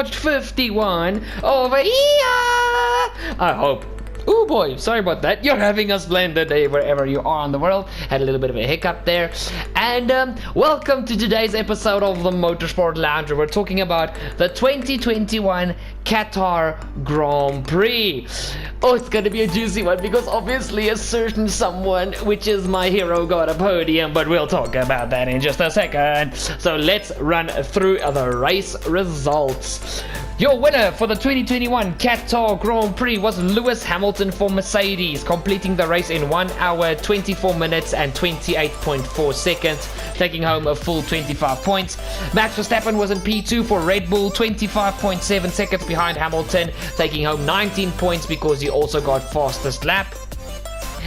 watched 51 over here. I hope. Oh boy, sorry about that. You're having a splendid day wherever you are in the world. Had a little bit of a hiccup there. And welcome to today's episode of the Motorsport Lounge. We're talking about the 2021 Qatar Grand Prix. Oh, it's gonna be a juicy one because obviously a certain someone, which is my hero, got a podium, but we'll talk about that in just a second. So let's run through the race results. Your winner for the 2021 Qatar Grand Prix was Lewis Hamilton for Mercedes, completing the race in 1 hour, 24 minutes and 28.4 seconds, taking home a full 25 points. Max Verstappen was in P2 for Red Bull, 25.7 seconds behind Hamilton, taking home 19 points because he also got fastest lap.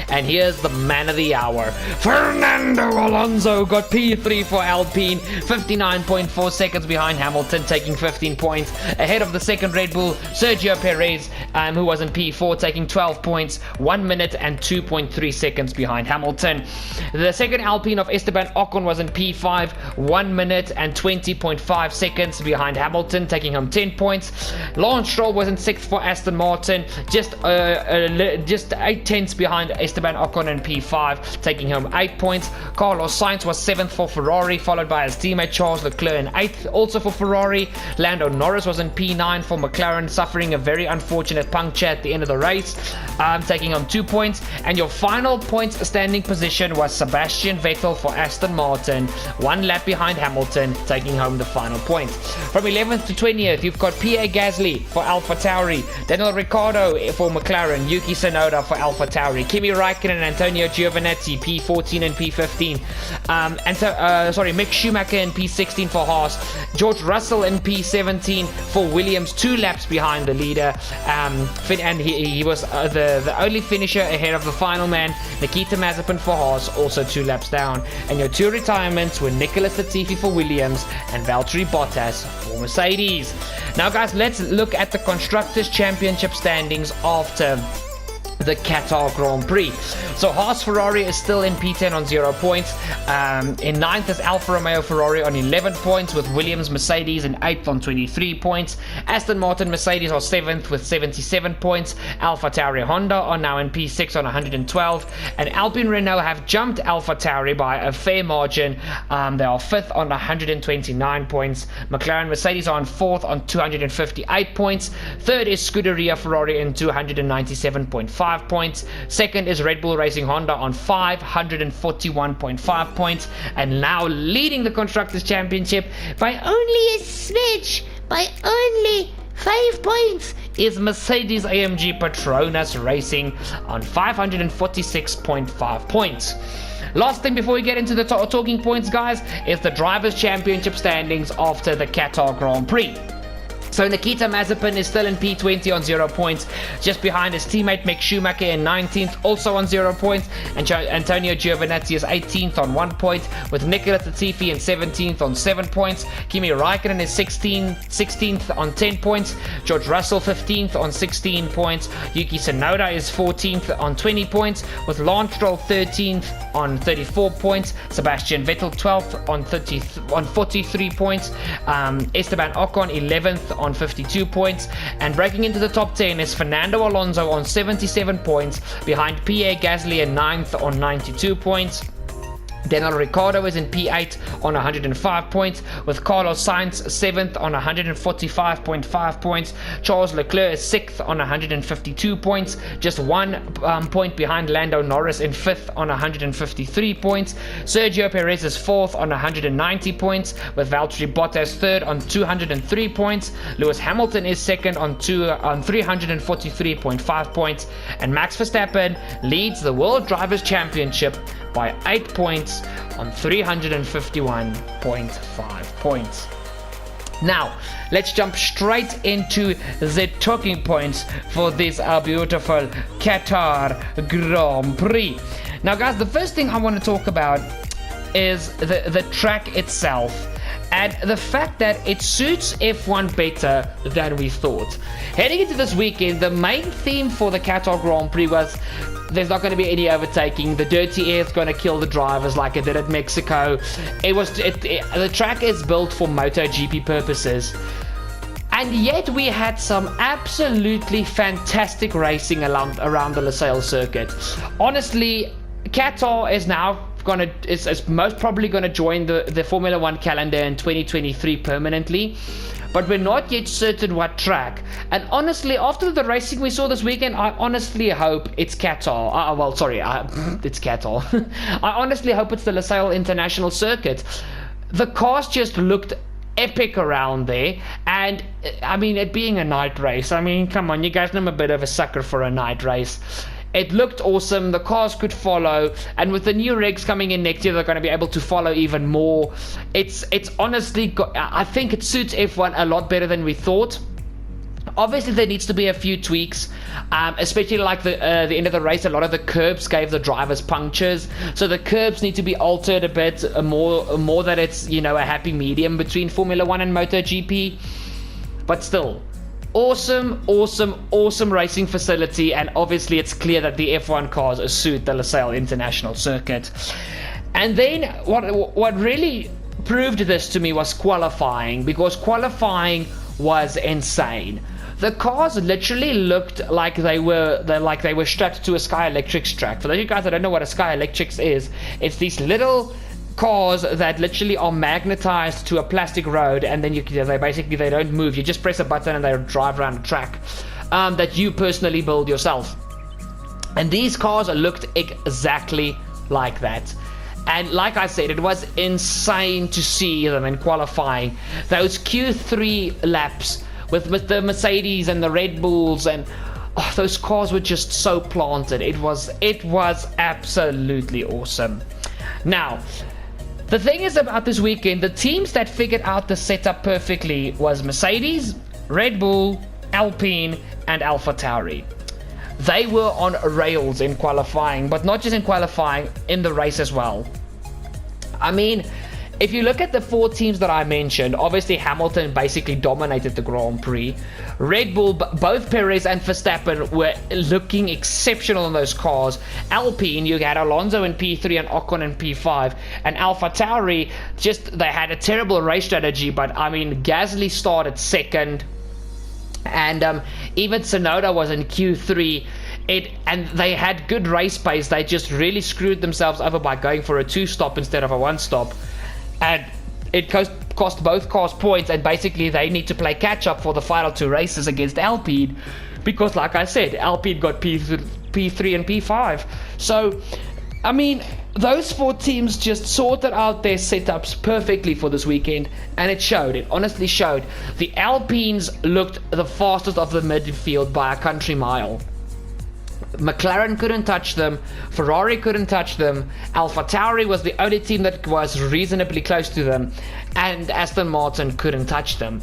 And here's the man of the hour. Fernando Alonso got P3 for Alpine, 59.4 seconds behind Hamilton, taking 15 points. Ahead of the second Red Bull, Sergio Perez, who was in P4, taking 12 points, 1 minute and 2.3 seconds behind Hamilton. The second Alpine of Esteban Ocon was in P5, 1 minute and 20.5 seconds behind Hamilton, taking home 10 points. Lance Stroll was in 6th for Aston Martin, just 8 tenths behind Esteban Ocon in P5, taking home 8 points. Carlos Sainz was 7th for Ferrari, followed by his teammate Charles Leclerc in 8th, also for Ferrari. Lando Norris was in P9 for McLaren, suffering a very unfortunate puncture at the end of the race, taking home 2 points. And your final points standing position was Sebastian Vettel for Aston Martin, 1 lap behind Hamilton, taking home the final point. From 11th to 20th, you've got Pierre Gasly for AlphaTauri, Daniel Ricciardo for McLaren, Yuki Tsunoda for AlphaTauri, Kimi Raikkonen and Antonio Giovinazzi P14 and P15, Mick Schumacher in P16 for Haas, George Russell in P17 for Williams, 2 laps behind the leader, and he was the only finisher ahead of the final man, Nikita Mazepin for Haas, also 2 laps down. And your 2 retirements were Nicholas Latifi for Williams and Valtteri Bottas for Mercedes. Now guys, let's look at the Constructors Championship standings after the Qatar Grand Prix. So Haas Ferrari is still in P10 on 0 points. In 9th is Alfa Romeo Ferrari on 11 points, with Williams Mercedes in 8th on 23 points. Aston Martin Mercedes are 7th with 77 points. AlphaTauri Honda are now in P6 on 112, and Alpine Renault have jumped AlphaTauri by a fair margin. They are 5th on 129 points. McLaren Mercedes are on 4th on 258 points. 3rd is Scuderia Ferrari in 297.5 points. 2nd is Red Bull Racing Honda on 541.5 points, and now leading the Constructors Championship by only a smidge, by only 5 points, is Mercedes AMG Petronas Racing on 546.5 points. Last thing before we get into the talking points, guys, is the Drivers' Championship standings after the Qatar Grand Prix. So Nikita Mazepin is still in P20 on 0 points, just behind his teammate Mick Schumacher in 19th, also on 0 points, and Antonio Giovinazzi is 18th on 1 point, with Nicholas Latifi in 17th on 7 points. Kimi Raikkonen is 16th on 10 points, George Russell 15th on 16 points, Yuki Tsunoda is 14th on 20 points, with Lance Stroll 13th on 34 points, Sebastian Vettel 12th on 43 points, Esteban Ocon 11th on 52 points, and breaking into the top 10 is Fernando Alonso on 77 points, behind Pierre Gasly in 9th on 92 points. Daniel Ricciardo is in P8 on 105 points, with Carlos Sainz 7th on 145.5 points. Charles Leclerc is 6th on 152 points, just 1 point behind Lando Norris in 5th on 153 points. Sergio Perez is 4th on 190 points, with Valtteri Bottas 3rd on 203 points. Lewis Hamilton is 2nd on 343.5 points, and Max Verstappen leads the World Drivers' Championship by 8 points on 351.5 points. Now, let's jump straight into the talking points for this beautiful Qatar Grand Prix. Now, guys, the first thing I want to talk about is the track itself, and the fact that it suits F1 better than we thought. Heading into this weekend, the main theme for the Qatar Grand Prix was there's not going to be any overtaking. The dirty air is going to kill the drivers like it did at Mexico. The track is built for MotoGP purposes. And And yet we had some absolutely fantastic racing around the Losail circuit. Honestly, Qatar is most probably gonna join the Formula 1 calendar in 2023 permanently, but we're not yet certain what track. And honestly, after the racing we saw this weekend, I honestly hope it's Qatar. It's Qatar. I honestly hope it's the Losail International Circuit. The cars just looked epic around there, and I mean, it being a night race, I mean, come on, you guys know I'm a bit of a sucker for a night race. It looked awesome, the cars could follow, and with the new regs coming in next year, they're going to be able to follow even more. It's honestly, I think it suits F1 a lot better than we thought. Obviously, there needs to be a few tweaks, especially like the end of the race. A lot of the curbs gave the drivers punctures, so the curbs need to be altered a bit more that it's, you know, a happy medium between Formula 1 and MotoGP. But still, awesome racing facility, and obviously it's clear that the F1 cars suit the Losail International Circuit. And then what really proved this to me was qualifying, because qualifying was insane. The cars literally looked like they were strapped to a Sky Electrics track. For those of you guys that don't know what a Sky Electrics is, it's these little cars that literally are magnetized to a plastic road, and then they don't move. You just press a button and they drive around the track that you personally build yourself. And these cars looked exactly like that. And like I said, it was insane to see them in qualifying. Those Q3 laps with the Mercedes and the Red Bulls, and those cars were just so planted. It was absolutely awesome. Now, the thing is about this weekend, the teams that figured out the setup perfectly was Mercedes, Red Bull, Alpine, and AlphaTauri. They were on rails in qualifying, but not just in qualifying, in the race as well. I mean, if you look at the four teams that I mentioned, obviously Hamilton basically dominated the Grand Prix. Red Bull, both Perez and Verstappen were looking exceptional in those cars. Alpine, you had Alonso in P3 and Ocon in P5. And AlphaTauri, they had a terrible race strategy, but I mean, Gasly started second. And even Tsunoda was in Q3. And they had good race pace. They just really screwed themselves over by going for a 2-stop instead of a 1-stop. And it cost both cars points, and basically they need to play catch up for the final 2 races against Alpine, because like I said, Alpine got P3 and P5. So I mean, those 4 teams just sorted out their setups perfectly for this weekend, and it showed. It honestly showed. The Alpines looked the fastest of the midfield by a country mile. McLaren couldn't touch them, Ferrari couldn't touch them, AlphaTauri was the only team that was reasonably close to them, and Aston Martin couldn't touch them.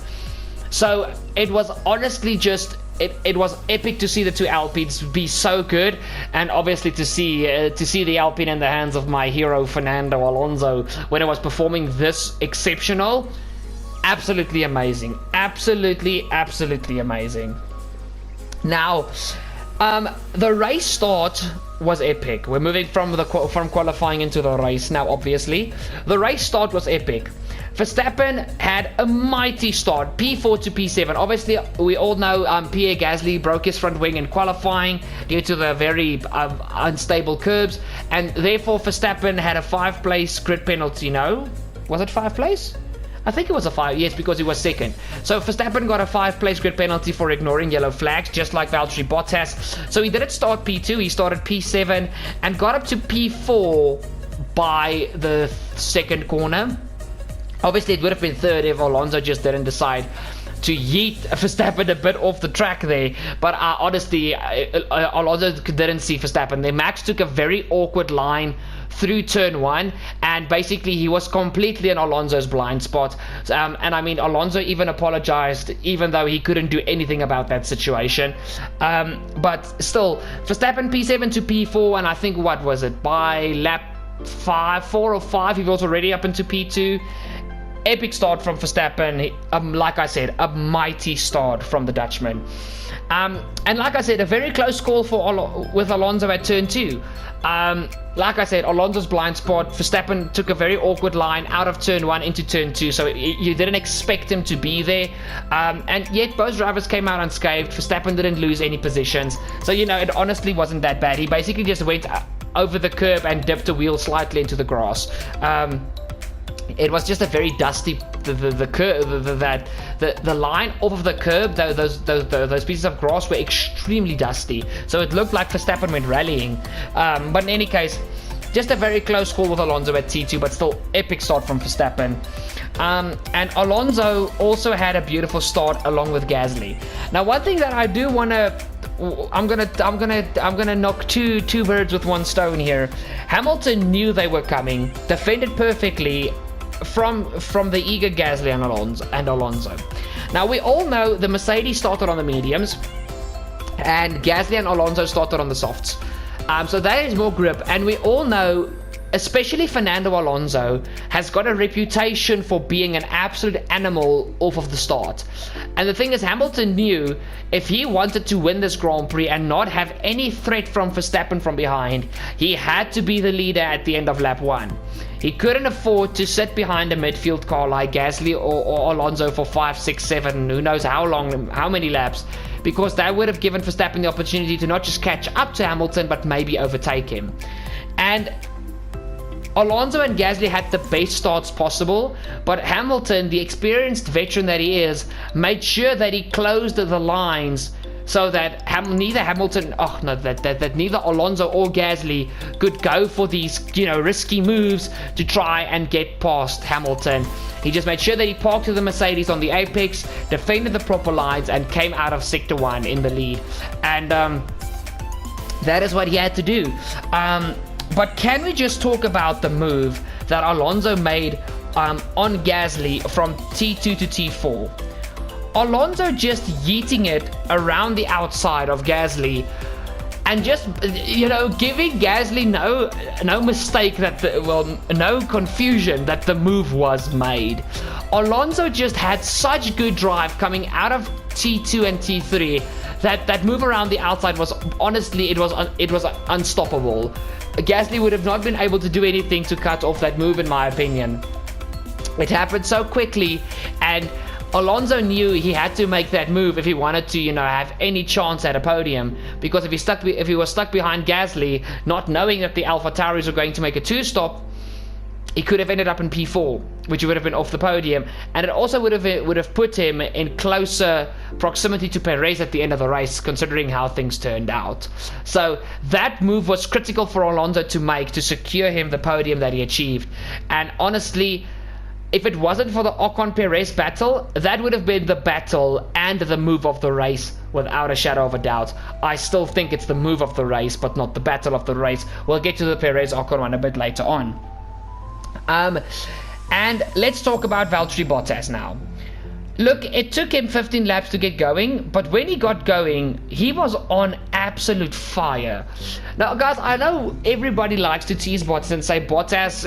So it was honestly just it was epic to see the 2 Alpines be so good, and obviously to see the Alpine in the hands of my hero Fernando Alonso when it was performing this exceptional. Absolutely amazing. Absolutely amazing. Now, the race start was epic. We're moving from qualifying into the race now, obviously. The race start was epic. Verstappen had a mighty start, P4 to P7. Obviously, we all know Pierre Gasly broke his front wing in qualifying due to the very unstable curbs, and therefore Verstappen had a 5-place grid penalty. No? Was it 5 place? I think it was a 5, yes, because he was second. So Verstappen got a 5-place grid penalty for ignoring yellow flags, just like Valtteri Bottas. So he didn't start P2, he started P7 and got up to P4 by the second corner. Obviously, it would have been third if Alonso just didn't decide to yeet Verstappen a bit off the track there. But honestly, Alonso didn't see Verstappen. Max took a very awkward line through turn 1, and basically he was completely in Alonso's blind spot. And I mean, Alonso even apologized, even though he couldn't do anything about that situation. But still, Verstappen P7 to P4, and I think, what was it, by lap 4 or 5, he was already up into P2. epic start from Verstappen. Like I said, a mighty start from the Dutchman. And like I said, a very close call with Alonso at turn 2. Like I said, Alonso's blind spot. Verstappen took a very awkward line out of turn 1 into turn 2, so you didn't expect him to be there. And yet both drivers came out unscathed. Verstappen didn't lose any positions, so it honestly wasn't that bad. He basically just went over the curb and dipped the wheel slightly into the grass. It was just a very dusty the curve the line off of the curb. Those pieces of grass were extremely dusty, so it looked like Verstappen went rallying. But in any case, just a very close call with Alonso at T2, but still epic start from Verstappen. And Alonso also had a beautiful start along with Gasly. Now, one thing that I do want to I'm gonna knock two birds with one stone here. Hamilton knew they were coming, defended perfectly from the eager Gasly and Alonso. Now, we all know the Mercedes started on the mediums and Gasly and Alonso started on the softs. So that is more grip, and we all know, especially Fernando Alonso, has got a reputation for being an absolute animal off of the start. And the thing is, Hamilton knew if he wanted to win this Grand Prix and not have any threat from Verstappen from behind, he had to be the leader at the end of lap 1. He couldn't afford to sit behind a midfield car like Gasly or Alonso for 5, 6, 7, who knows how long, how many laps, because that would have given Verstappen the opportunity to not just catch up to Hamilton, but maybe overtake him. And Alonso and Gasly had the best starts possible, but Hamilton, the experienced veteran that he is, made sure that he closed the lines so that neither Alonso or Gasly could go for these, risky moves to try and get past Hamilton. He just made sure that he parked to the Mercedes on the apex, defended the proper lines, and came out of sector 1 in the lead. And that is what he had to do. But can we just talk about the move that Alonso made on Gasly from T2 to T4? Alonso just yeeting it around the outside of Gasly and just, giving Gasly no mistake no confusion that the move was made. Alonso just had such good drive coming out of T2 and T3 that move around the outside was honestly, it was unstoppable. Gasly would have not been able to do anything to cut off that move, in my opinion. It happened so quickly, and Alonso knew he had to make that move if he wanted to, have any chance at a podium. Because if he was stuck behind Gasly, not knowing that the AlphaTauris were going to make a 2-stop, he could have ended up in P4, which would have been off the podium, and it also would have put him in closer proximity to Perez at the end of the race, considering how things turned out. So that move was critical for Alonso to make to secure him the podium that he achieved. And honestly, if it wasn't for the Ocon-Perez battle, that would have been the battle and the move of the race, without a shadow of a doubt. I still think it's the move of the race, but not the battle of the race. We'll get to the Perez-Ocon one a bit later on. And let's talk about Valtteri Bottas now. Look, it took him 15 laps to get going, but when he got going, he was on absolute fire. Now, guys, I know everybody likes to tease Bottas and say Bottas,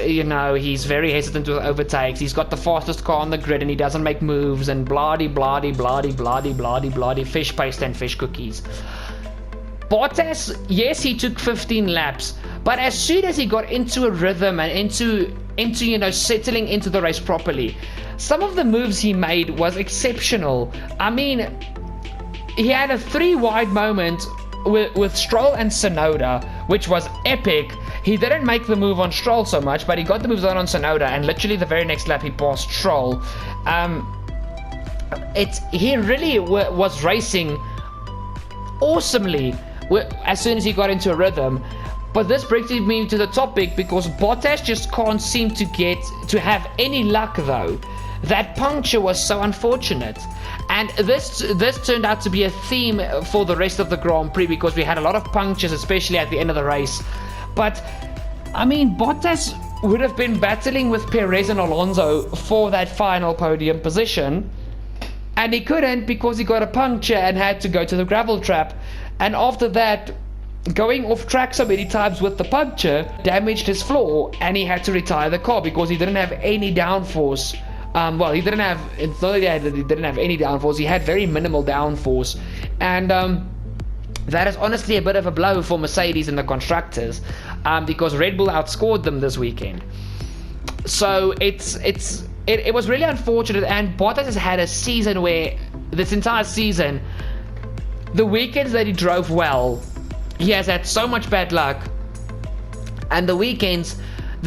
he's very hesitant with overtakes. He's got the fastest car on the grid and he doesn't make moves and blah-de-blah-de-blah-de-blah-de-blah-de, fish paste and fish cookies. Bottas, yes, he took 15 laps, but as soon as he got into a rhythm and into settling into the race properly, some of the moves he made was exceptional. I mean, he had a 3-wide moment with Stroll and Tsunoda, which was epic. He didn't make the move on Stroll so much, but he got the moves on Tsunoda, and literally the very next lap he passed Stroll. He really was racing awesomely as soon as he got into a rhythm. But this brings me to the topic, because Bottas just can't seem to have any luck though. That puncture was so unfortunate, and this turned out to be a theme for the rest of the Grand Prix, because we had a lot of punctures, especially at the end of the race. But I mean, Bottas would have been battling with Perez and Alonso for that final podium position, and he couldn't because he got a puncture and had to go to the gravel trap. And after that, going off track so many times with the puncture damaged his floor, and he had to retire the car because he didn't have any downforce Well, he didn't have. It's not that he didn't have any downforce. He had very minimal downforce, and that is honestly a bit of a blow for Mercedes and the constructors, because Red Bull outscored them this weekend. So it was really unfortunate, and Bottas has had a season where this entire season, the weekends that he drove well, he has had so much bad luck, and the weekends.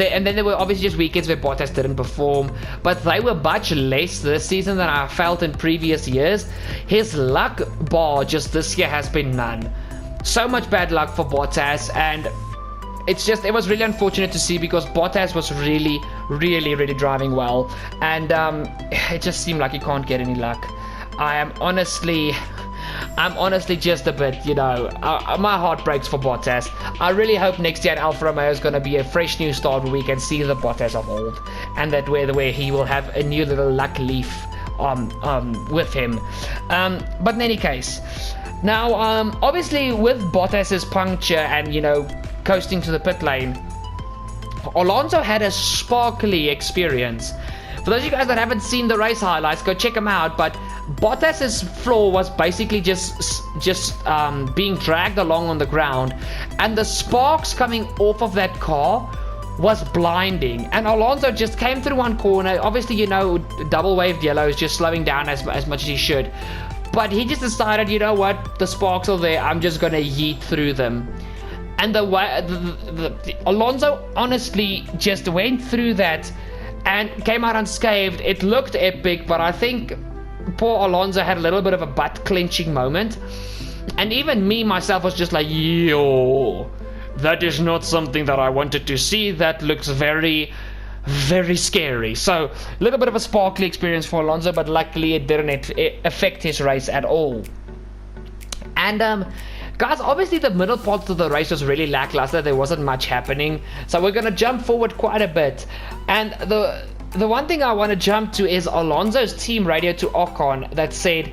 And then there were obviously just weekends where Bottas didn't perform, but they were much less this season than I felt in previous years. His luck bar just this year has been none. So much bad luck for Bottas, and it was really unfortunate to see, because Bottas was really driving well, and it just seemed like he can't get any luck. I'm honestly just a bit, my heart breaks for Bottas. I really hope next year at Alfa Romeo is going to be a fresh new start where we can see the Bottas of old, and that where he will have a new little luck leaf with him. But in any case, now obviously with Bottas's puncture and coasting to the pit lane, Alonso had a sparkly experience. For those of you guys that haven't seen the race highlights, go check them out. But Bottas's floor was basically just being dragged along on the ground, and the sparks coming off of that car was blinding. And Alonso just came through one corner. Obviously, double waved yellow is just slowing down as much as he should. But he just decided, you know what, the sparks are there, I'm just going to yeet through them. And the way Alonso honestly just went through that and came out unscathed. It looked epic, but I think poor Alonso had a little bit of a butt-clenching moment. And even me, myself, was just like, yo, that is not something that I wanted to see. That looks very, very scary. So, a little bit of a sparkly experience for Alonso, but luckily it didn't affect his race at all. And, guys, obviously the middle part of the race was really lackluster. There wasn't much happening. So we're going to jump forward quite a bit. And the one thing I want to jump to is Alonso's team radio to Ocon that said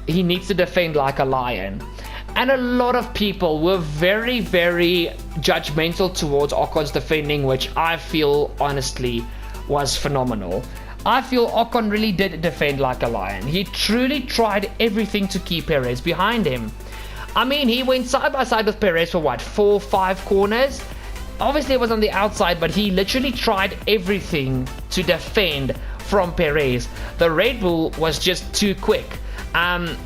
he needs to defend like a lion. And a lot of people were very, very judgmental towards Ocon's defending, which I feel honestly was phenomenal. I feel Ocon really did defend like a lion. He truly tried everything to keep Perez behind him. I mean, he went side by side with Perez for 4-5 corners. Obviously it was on the outside, but he literally tried everything to defend from Perez. The Red Bull was just too quick. And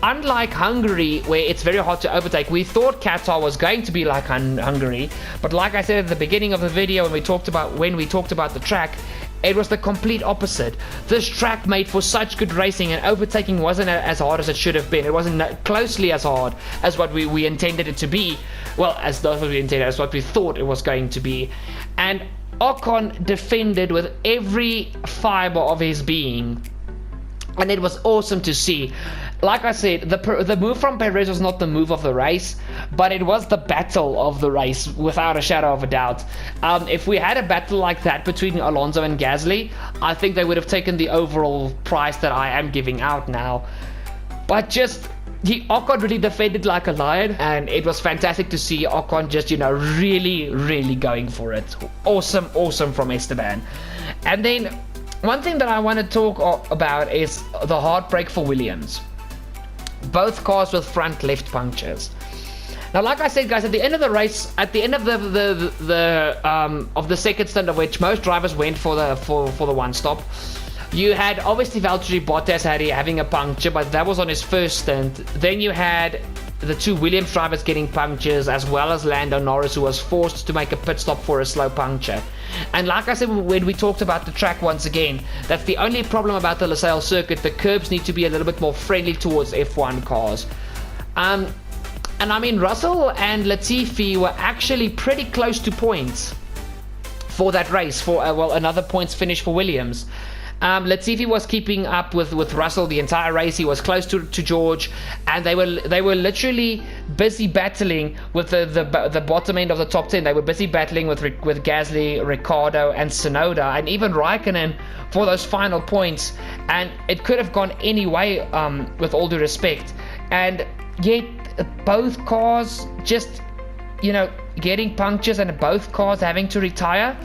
unlike Hungary, where it's very hard to overtake, we thought Qatar was going to be like Hungary. But like I said at the beginning of the video when we talked about the track, it was the complete opposite. This track made for such good racing, and overtaking wasn't as hard as it should have been. It wasn't closely as hard as what we intended it to be. Well, as not what we intended, as what we thought it was going to be. And Ocon defended with every fiber of his being, and it was awesome to see. Like I said, the move from Perez was not the move of the race, but it was the battle of the race, without a shadow of a doubt. If we had a battle like that between Alonso and Gasly, I think they would have taken the overall prize that I am giving out now. But Ocon really defended like a lion, and it was fantastic to see Ocon just, really going for it. Awesome from Esteban. And then, one thing that I want to talk about is the heartbreak for Williams. Both cars with front left punctures. Now, like I said, guys, at the end of the race, at the end of the second stint, of which most drivers went for the one stop, you had obviously Valtteri Bottas having a puncture, but that was on his first stint. Then you had the two Williams drivers getting punctures, as well as Lando Norris, who was forced to make a pit stop for a slow puncture. And like I said when we talked about the track once again, that's the only problem about the Losail circuit. The curbs need to be a little bit more friendly towards F1 cars. And I mean, Russell and Latifi were actually pretty close to points for that race, for another points finish for Williams. Latifi was keeping up with Russell the entire race. He was close to George, and they were literally busy battling with the bottom end of the top 10. They were busy battling with Gasly, Ricciardo, and Tsunoda, and even Raikkonen for those final points. And it could have gone any way, with all due respect. And yet, both cars just, getting punctures and both cars having to retire.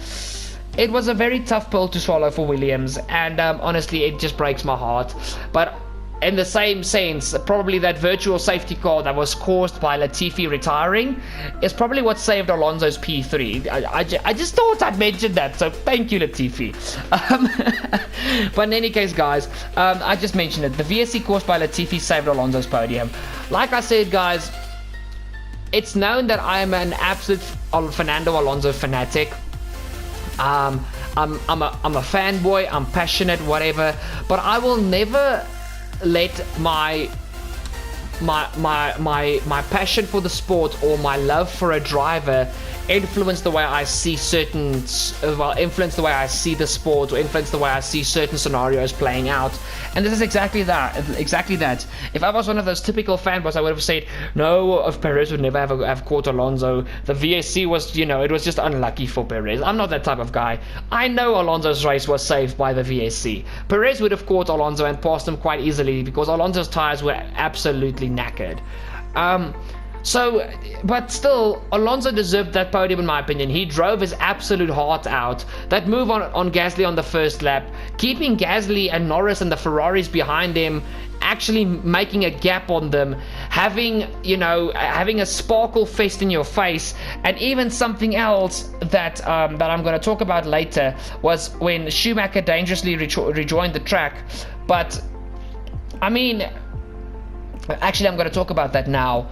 it was a very tough pill to swallow for Williams, and honestly, it just breaks my heart. But in the same sense, probably that virtual safety car that was caused by Latifi retiring is probably what saved Alonso's P3. I just thought I'd mention that, so thank you, Latifi. But in any case, guys, I just mentioned it. The VSC caused by Latifi saved Alonso's podium. Like I said, guys, it's known that I am an absolute Fernando Alonso fanatic. I'm a fanboy, I'm passionate, whatever, but I will never let my passion for the sport or my love for a driver influence the way I see influence the way I see the sport, or influence the way I see certain scenarios playing out. And this is exactly that. If I was one of those typical fanboys, I would have said, no, if Perez would never have caught Alonso. The VSC was, it was just unlucky for Perez. I'm not that type of guy. I know Alonso's race was saved by the VSC. Perez would have caught Alonso and passed him quite easily because Alonso's tires were absolutely knackered. But still, Alonso deserved that podium in my opinion. He drove his absolute heart out. That move on Gasly on the first lap, keeping Gasly and Norris and the Ferraris behind him, actually making a gap on them, having a sparkle fest in your face. And even something else that I'm going to talk about later was when Schumacher dangerously rejoined the track. But I mean, actually I'm going to talk about that now.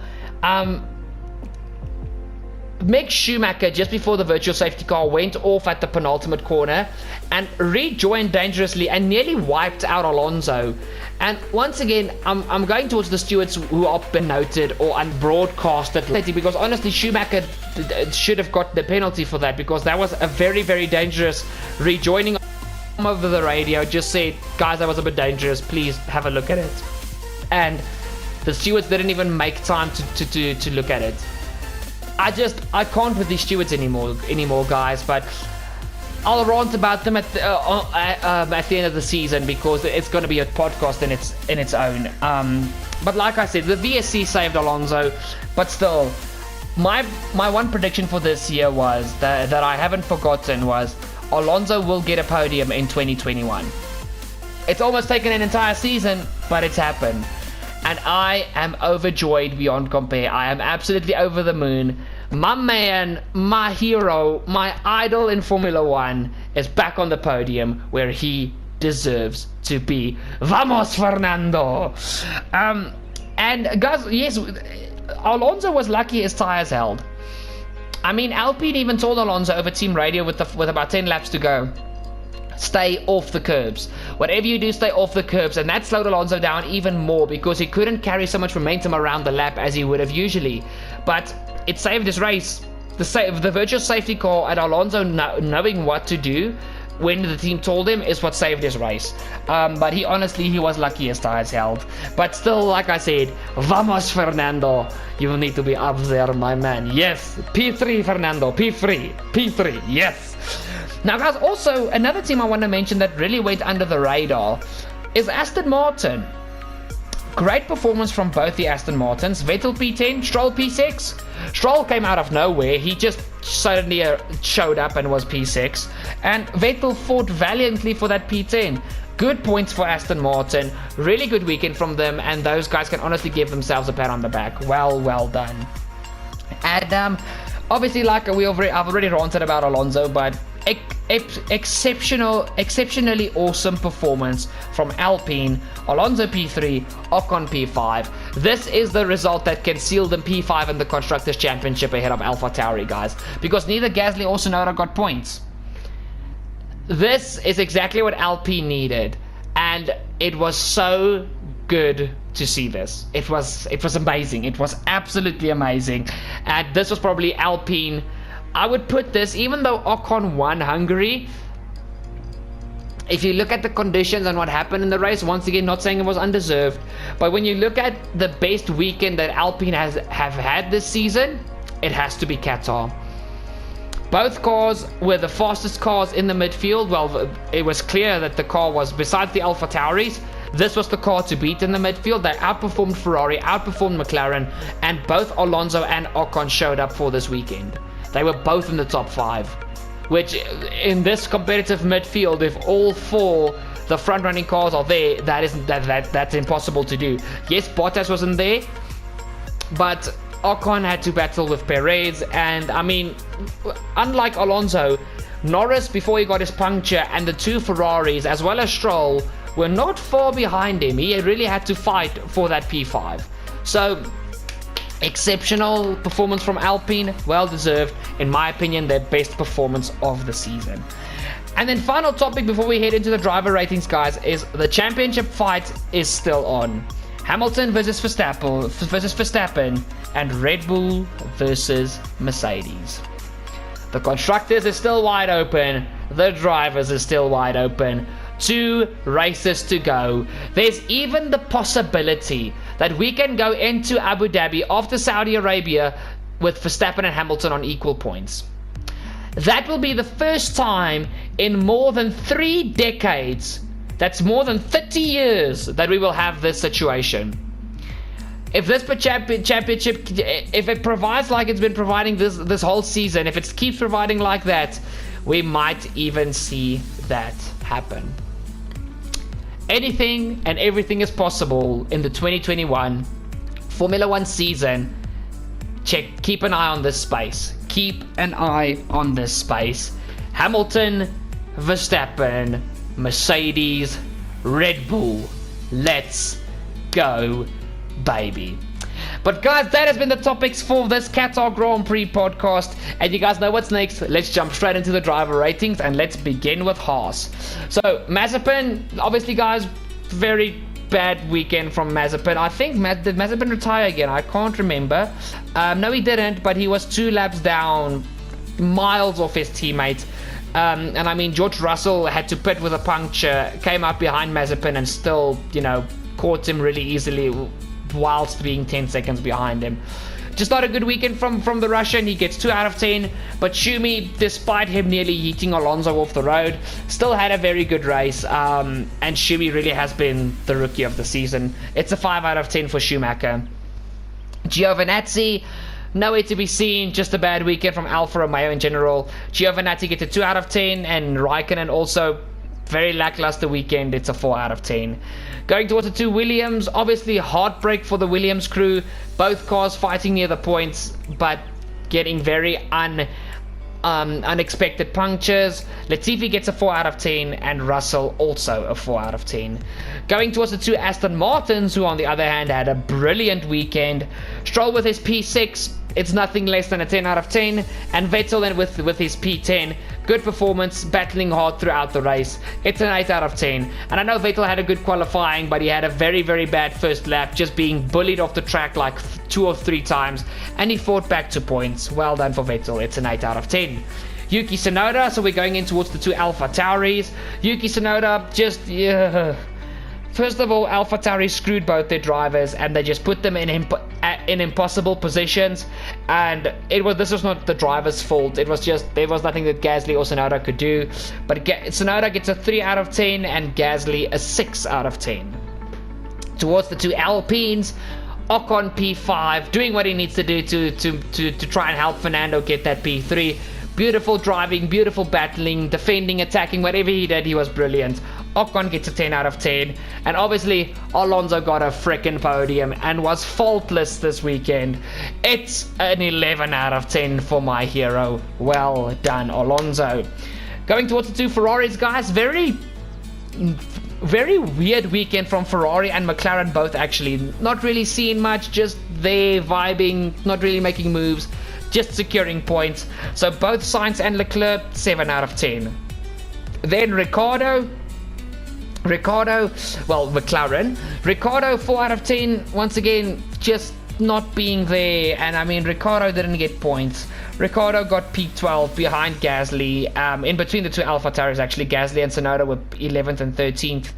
Mick Schumacher, just before the virtual safety car, went off at the penultimate corner and rejoined dangerously and nearly wiped out Alonso. And once again, I'm going towards the stewards who are noted or unbroadcasted, because honestly Schumacher should have got the penalty for that, because that was a very, very dangerous rejoining. Over the radio just said, guys, that was a bit dangerous, please have a look at it. And the stewards didn't even make time to look at it. I can't with these stewards anymore, guys. But I'll rant about them at the end of the season, because it's going to be a podcast in its own. But like I said, the VSC saved Alonso. But still, my one prediction for this year was that I haven't forgotten was Alonso will get a podium in 2021. It's almost taken an entire season, but it's happened. And I am overjoyed beyond compare. I am absolutely over the moon. My man, my hero, my idol in Formula One is back on the podium where he deserves to be. Vamos, Fernando! And guys, yes, Alonso was lucky his tires held. I mean, Alpine even told Alonso over team radio with about 10 laps to go, stay off the curbs. Whatever you do, stay off the curbs. And that slowed Alonso down even more, because he couldn't carry so much momentum around the lap as he would have usually. But it saved his race. The virtual safety car and Alonso knowing what to do when the team told him is what saved his race. But he was lucky his tires held. But still, like I said, vamos Fernando, you will need to be up there, my man. Yes, P3 Fernando, P3, yes. Now guys, also another team I want to mention that really went under the radar is Aston Martin. Great performance from both the Aston Martins. Vettel P10, Stroll P6. Stroll came out of nowhere. He just suddenly showed up and was P6. And Vettel fought valiantly for that P10. Good points for Aston Martin. Really good weekend from them. And those guys can honestly give themselves a pat on the back. Well done. And obviously, like I've already ranted about Alonso, but exceptionally awesome performance from Alpine. Alonso P3, Ocon P5. This is the result that can seal them P5 in the Constructors Championship ahead of AlphaTauri, guys, because neither Gasly or Tsunoda got points. This is exactly what Alpine needed, and it was so good to see this. It was amazing. It was absolutely amazing. And this was probably Alpine. I would put this, even though Ocon won Hungary, if you look at the conditions and what happened in the race, once again, not saying it was undeserved, but when you look at the best weekend that Alpine have had this season, it has to be Qatar. Both cars were the fastest cars in the midfield. Well, it was clear that the car was, besides the AlphaTauris, this was the car to beat in the midfield. They outperformed Ferrari, outperformed McLaren, and both Alonso and Ocon showed up for this weekend. They were both in the top 5. which in this competitive midfield, if all four the front running cars are there, that's impossible to do. Yes, Bottas wasn't there, but Ocon had to battle with Perez, and I mean, unlike Alonso, Norris, before he got his puncture, and the two Ferraris as well as Stroll were not far behind him. He really had to fight for that P5. So exceptional performance from Alpine, well deserved, in my opinion, their best performance of the season. And then final topic before we head into the driver ratings, guys, is the championship fight is still on. Hamilton versus Verstappen, and Red Bull versus Mercedes. The constructors is still wide open, the drivers is still wide open. 2 races to go. There's even the possibility that we can go into Abu Dhabi after Saudi Arabia with Verstappen and Hamilton on equal points. That will be the first time in more than 3 decades, that's more than 30 years, that we will have this situation. If this championship, if it provides like it's been providing this whole season, if it keeps providing like that, we might even see that happen. Anything and everything is possible in the 2021 Formula 1 season. Keep an eye on this space. Keep an eye on this space. Hamilton, Verstappen, Mercedes, Red Bull. Let's go, baby. But guys, that has been the topics for this Qatar Grand Prix podcast, and you guys know what's next. Let's jump straight into the driver ratings, and let's begin with Haas. So Mazepin, obviously guys, very bad weekend from Mazepin. I think did Mazepin retire again? I can't remember. No, he didn't, but he was 2 laps down, miles off his teammate. And I mean, George Russell had to pit with a puncture, came up behind Mazepin and still, caught him really easily whilst being 10 seconds behind him. Just not a good weekend from the Russian. He gets 2 out of 10, but Schumi, despite him nearly yeeting Alonso off the road, still had a very good race, and Schumi really has been the rookie of the season. It's a 5 out of 10 for Schumacher. Giovinazzi, nowhere to be seen, just a bad weekend from Alfa Romeo in general. Giovinazzi gets a 2 out of 10, and Raikkonen also very lackluster weekend. It's a 4 out of 10. Going towards the 2 Williams, obviously heartbreak for the Williams crew. Both cars fighting near the points, but getting very unexpected punctures. Latifi gets a 4 out of 10, and Russell also a 4 out of 10. Going towards the 2 Aston Martins, who on the other hand had a brilliant weekend. Stroll with his P6, it's nothing less than a 10 out of 10, and Vettel then with his P10, good performance, battling hard throughout the race. It's an 8 out of 10. And I know Vettel had a good qualifying, but he had a very, very bad first lap, just being bullied off the track like 2 or 3 times, and he fought back to points. Well done for Vettel. It's an 8 out of 10. Yuki Tsunoda, so we're going in towards the 2 Alpha Tauris. Yuki Tsunoda, just, first of all, AlphaTauri screwed both their drivers, and they just put them in impossible positions. And this was not the driver's fault. It was just there was nothing that Gasly or Tsunoda could do. But Tsunoda gets a 3 out of 10, and Gasly a 6 out of 10. Towards the 2 Alpines, Ocon P5, doing what he needs to do to try and help Fernando get that P3. Beautiful driving, beautiful battling, defending, attacking, whatever he did, he was brilliant. Ocon gets a 10 out of 10, and obviously Alonso got a frickin' podium and was faultless this weekend. It's an 11 out of 10 for my hero. Well done, Alonso. Going towards the 2 Ferraris, guys, very weird weekend from Ferrari and McLaren both, actually. Not really seeing much, just there vibing, not really making moves, just securing points. So both Sainz and Leclerc, 7 out of 10. Then McLaren. Ricardo, 4 out of 10. Once again, just not being there. And I mean, Ricardo didn't get points. Ricardo got P12 behind Gasly. In between the 2 AlphaTauris, actually, Gasly and Tsunoda were 11th and 13th.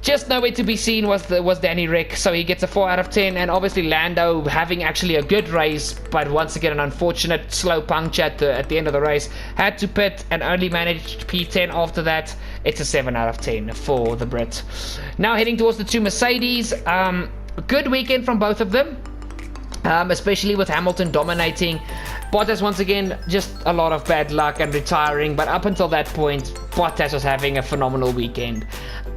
Just nowhere to be seen was Danny Rick, so he gets a 4 out of 10. And obviously Lando having actually a good race, but once again an unfortunate slow puncture at the end of the race. Had to pit and only managed P10 after that. It's a 7 out of 10 for the Brit. Now heading towards the 2 Mercedes. Good weekend from both of them. especially with Hamilton dominating. Bottas once again, just a lot of bad luck and retiring, but up until that point, Bottas was having a phenomenal weekend,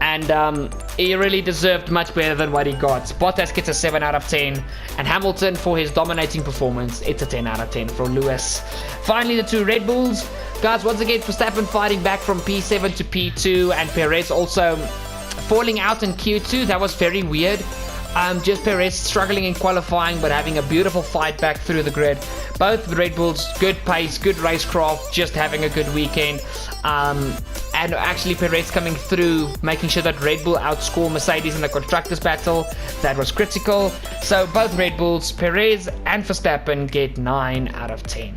and he really deserved much better than what he got. Bottas gets a 7 out of 10, and Hamilton, for his dominating performance, it's a 10 out of 10 for Lewis. Finally, the two Red Bulls. Guys, once again, Verstappen fighting back from P7 to P2, and Perez also falling out in Q2. That was very weird. Just Perez struggling in qualifying, but having a beautiful fight back through the grid. Both Red Bulls, good pace, good racecraft, just having a good weekend. And actually Perez coming through, making sure that Red Bull outscore Mercedes in the Constructors battle. That was critical. So both Red Bulls, Perez and Verstappen, get 9 out of 10.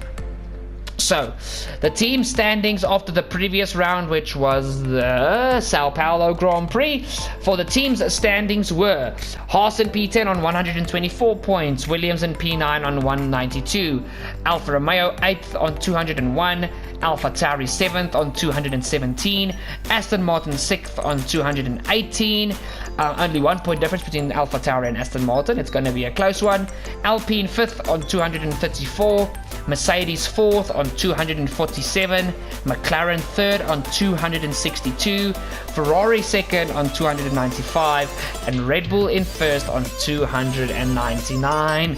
So, the team standings after the previous round, which was the Sao Paulo Grand Prix. For the team's standings were Haas in P10 on 124 points, Williams in P9 on 192, Alfa Romeo 8th on 201, AlphaTauri 7th on 217, Aston Martin 6th on 218. Only 1 point difference between AlphaTauri and Aston Martin. It's going to be a close one. Alpine 5th on 234, Mercedes 4th on 247, McLaren 3rd on 262, Ferrari 2nd on 295, and Red Bull in 1st on 299.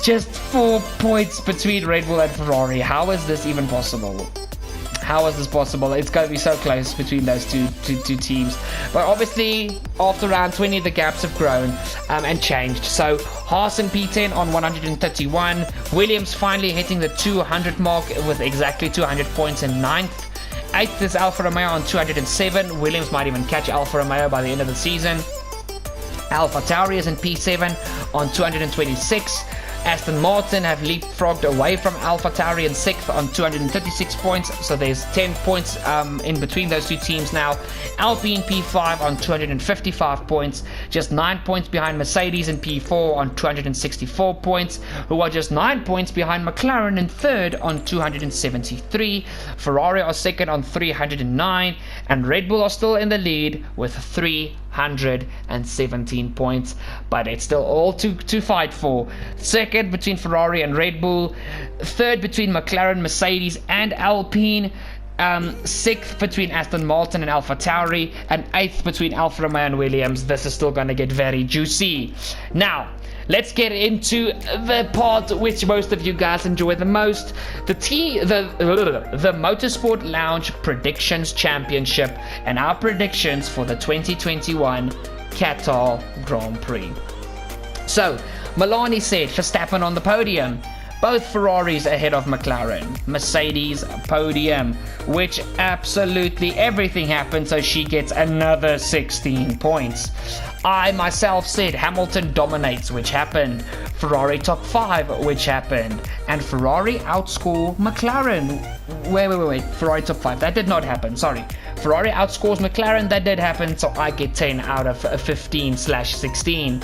Just 4 points between Red Bull and Ferrari. How is this even possible? How is this possible? It's going to be so close between those two teams. But obviously, after round 20, the gaps have grown and changed. So, Haas in P10 on 131. Williams finally hitting the 200 mark with exactly 200 points in 9th. 8th is Alfa Romeo on 207. Williams might even catch Alfa Romeo by the end of the season. AlphaTauri is in P7 on 226. Aston Martin have leapfrogged away from AlphaTauri in 6th on 236 points, so there's 10 points in between those two teams now. Alpine P5 on 255 points, just 9 points behind Mercedes in P4 on 264 points, who are just 9 points behind McLaren in 3rd on 273. Ferrari are 2nd on 309, and Red Bull are still in the lead with 317 points, but it's still all to fight for. 2nd between Ferrari and Red Bull, 3rd between McLaren, Mercedes and Alpine, 6th between Aston Martin and AlphaTauri, and 8th between Alfa Romeo and Williams. This is still going to get very juicy. Now, let's get into the part which most of you guys enjoy the most, the Motorsport Lounge Predictions Championship and our predictions for the 2021 Qatar Grand Prix. So, Melanie said Verstappen on the podium. Both Ferraris ahead of McLaren. Mercedes podium, which absolutely everything happened, so she gets another 16 points. I myself said Hamilton dominates, which happened. Ferrari top 5, which happened. And Ferrari outscore McLaren. Wait. Ferrari top 5. That did not happen. Sorry. Ferrari outscores McLaren. That did happen, so I get 10 out of 15/16.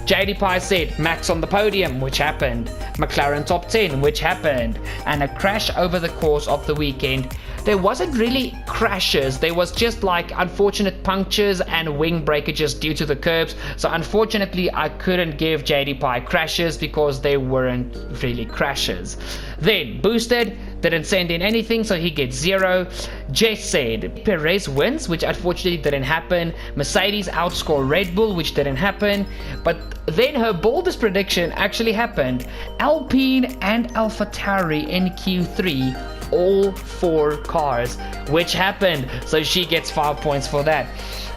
Jadepie said Max on the podium, which happened. McLaren top 10, which happened. And a crash over the course of the weekend. There wasn't really crashes. There was just like unfortunate punctures and wing breakages due to the curbs. So unfortunately, I couldn't give Jadepie crashes because they weren't really crashes. Then Boosted didn't send in anything, so he gets 0. Jess said Perez wins, which unfortunately didn't happen. Mercedes outscore Red Bull, which didn't happen. But then her boldest prediction actually happened. Alpine and AlphaTauri in Q3, all 4 cars, which happened, so she gets 5 points for that.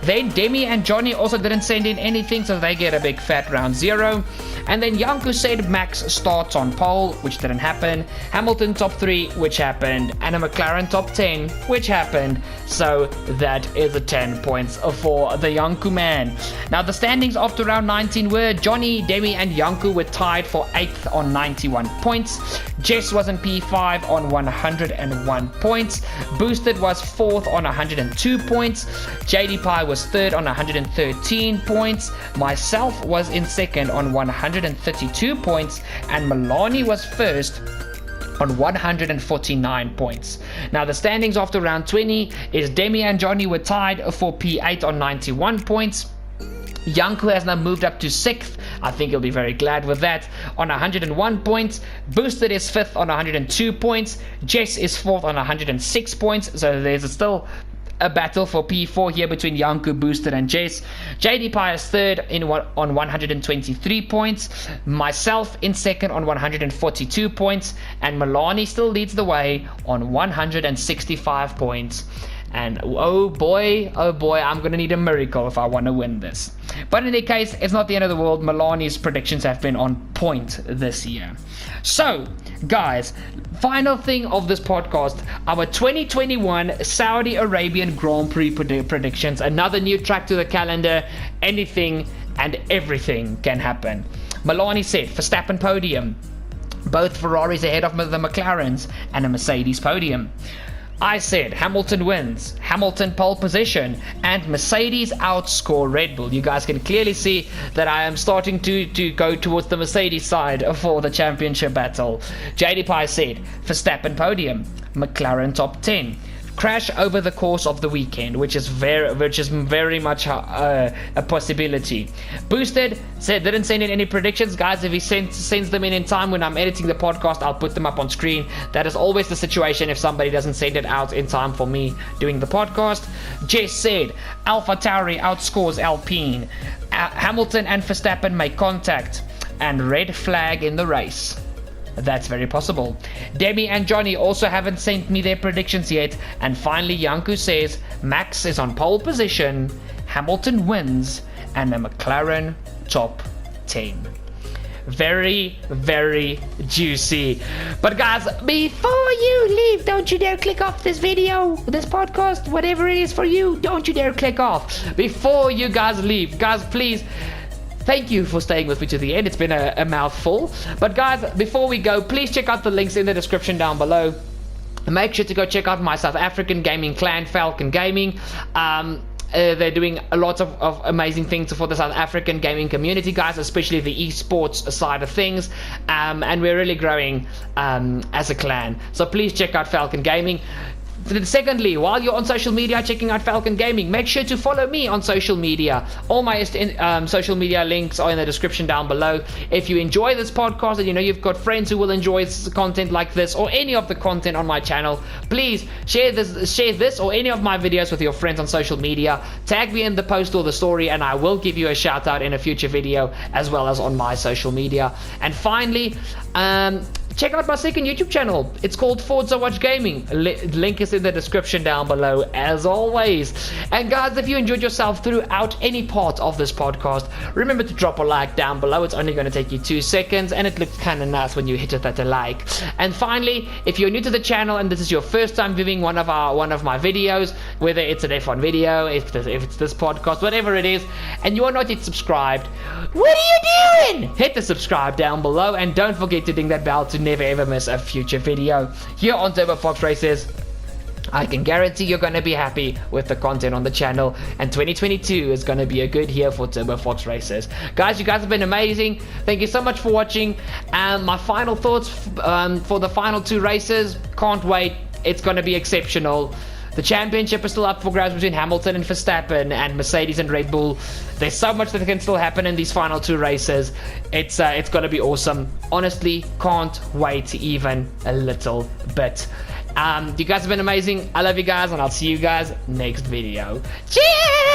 Then Demi and Jonny also didn't send in anything, so they get a big fat round 0. And then Janco said Max starts on pole, which didn't happen. Hamilton top 3, which happened. And a McLaren top 10, which happened. So that is a 10 points for the Janco man. Now the standings after round 19 were Jonny, Demi and Janco were tied for 8th on 91 points. Jess was in P5 on 101 points. Boosted was 4th on 102 points. Jadepie was 3rd on 113 points. Myself was in 2nd on 132 points. And Melanie was 1st on 149 points. Now the standings after round 20 is Demi and Jonny were tied for P8 on 91 points. Janco has now moved up to 6th I think he'll be very glad with that. On 101 points. Boosted is 5th on 102 points. Jess is 4th on 106 points. So there's still a battle for P4 here between Janco, Boosted, and Jess. Jadepie is 3rd on 123 points. Myself in 2nd on 142 points. And Melanie still leads the way on 165 points. And oh boy, I'm gonna need a miracle if I want to win this. But in any case, it's not the end of the world. Melanie's predictions have been on point this year. So, guys, final thing of this podcast, our 2021 Saudi Arabian Grand Prix predictions. Another new track to the calendar. Anything and everything can happen. Melanie said Verstappen podium. Both Ferraris ahead of the McLarens and a Mercedes podium. I said Hamilton wins, Hamilton pole position, and Mercedes outscore Red Bull. You guys can clearly see that I am starting to go towards the Mercedes side for the championship battle. Jadepie said Verstappen podium, McLaren top 10. Crash over the course of the weekend, which is very much a possibility. Boosted said didn't send in any predictions, guys. If he sends them in time when I'm editing the podcast, I'll put them up on screen. That is always the situation if somebody doesn't send it out in time for me doing the podcast. Jess said AlphaTauri outscores Alpine. Hamilton and Verstappen make contact, and red flag in the race. That's very possible. Demi and Jonny also haven't sent me their predictions yet. And finally, Janco says Max is on pole position, Hamilton wins, and a McLaren top 10. Very, very juicy. But guys, before you leave, don't you dare click off this video, this podcast, whatever it is for you. Don't you dare click off. Before you guys leave, guys, please. Thank you for staying with me to the end. It's been a mouthful. But guys, before we go, please check out the links in the description down below. Make sure to go check out my South African gaming clan, Falcon Gaming. They're doing a lot of amazing things for the South African gaming community, guys, especially the esports side of things. And we're really growing as a clan. So please check out Falcon Gaming. Secondly, while you're on social media checking out Falcon Gaming, make sure to follow me on social media. All my social media links are in the description down below. If you enjoy this podcast and you know you've got friends who will enjoy content like this or any of the content on my channel, please share this or any of my videos with your friends on social media. Tag me in the post or the story and I will give you a shout out in a future video as well as on my social media. And finally, check out my second YouTube channel. It's called Forza Watch Gaming. Link is in the description down below as always. And guys, if you enjoyed yourself throughout any part of this podcast, remember to drop a like down below. It's only going to take you 2 seconds and it looks kind of nice when you hit it at a like. And finally, if you're new to the channel and this is your first time viewing one of my videos, whether it's an F1 video, if it's this podcast, whatever it is, and you are not yet subscribed, what are you doing? Hit the subscribe down below and don't forget to ding that bell to never ever miss a future video. Here on Turbo Fox Races, I can guarantee you're going to be happy with the content on the channel, and 2022 is going to be a good year for Turbo Fox Races. Guys, you guys have been amazing. Thank you so much for watching. And my final thoughts for the final 2 races, can't wait. It's going to be exceptional. The championship is still up for grabs between Hamilton and Verstappen and Mercedes and Red Bull. There's so much that can still happen in these final 2 races. It's going to be awesome. Honestly, can't wait even a little bit. You guys have been amazing. I love you guys and I'll see you guys next video. Cheers!